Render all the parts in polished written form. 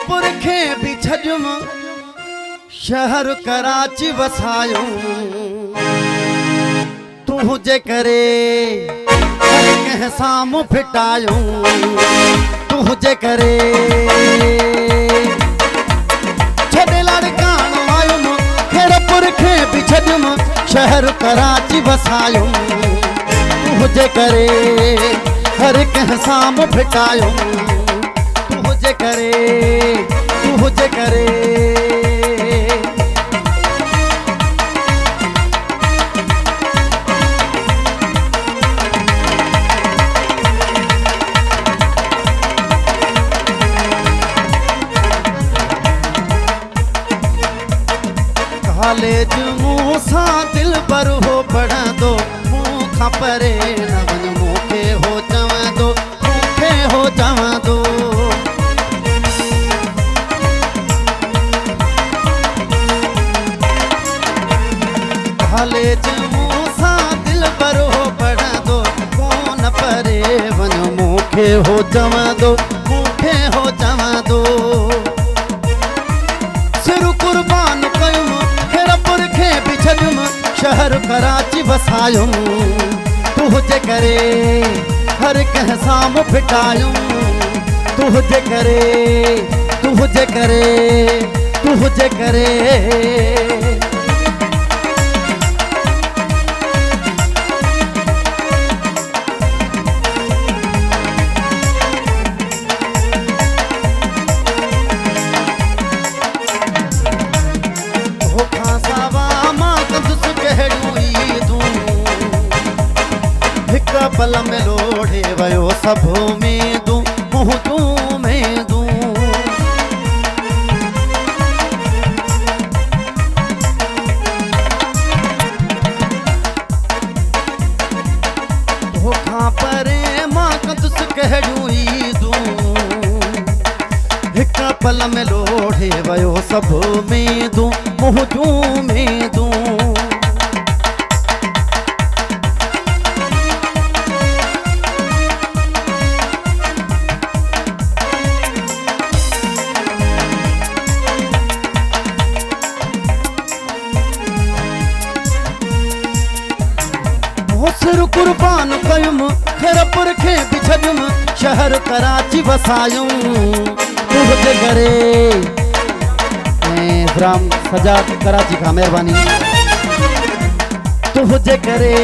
पुरखे भी छजम शहर कराची वसायूं तू जे करे हर कंहिं साम्हूं फिटायूं तू जे करे छॾे लाड़काणो आयुमि हेर पुरखे भी छजम शहर कराची वसायूं तू जे करे हर कंहिं साम्हूं फिटायूं तू जे करे कॉलेज मूंसां दिल पर हो पढ़ंदो मूंखां परे न वञ मूंखे हो चवंदो मूंखे हो चवंदो कॉलेज मूंसां दिल पर हो पढ़ंदो कोन परे वञ मूंखे हो चवंदो मूंखे हो चवंदो सिर कुर्बान कयुमि पुरखे भी छॾियुम शहर कराची वसायुम तू जे करे हर कंहिं साम्हूं फिटायूं तू जे करे पल में लोढ़े वयो सब उम्मीदूं मुंहुं में दूं तोखां परे मां कंदुसि कहिड़ियूं ईदूं हिक पल में लोढ़े वयो सब उम्मीदूं मुंहुं में दूं सिर कुर्बान कयुमि हेर पुरखे भी छॾियुमि शहर कराची वसायूं तू जे करे राम सजाद कराची खां महिरबानी तू जे करे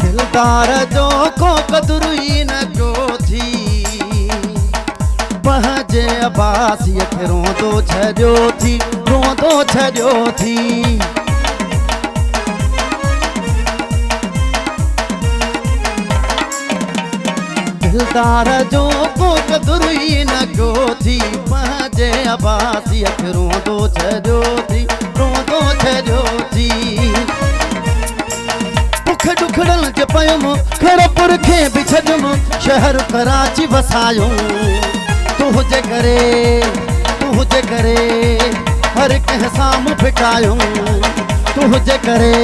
दिलदार जो को कदुरु ई न जो थी पंहिंजे अब्बासीअ खे रोंदो छॾियो थी दिलदार जो को कदुरु ई न जो थी पंहिंजे अब्बासीअ खे रोंदो छॾियो थी दुखड़न जे पयुमि हेर पुरखे भी छॾियुमि शहर कराची वसायूं तू जे करे हर कंहिं साम्हूं फिटायूं तू जे करे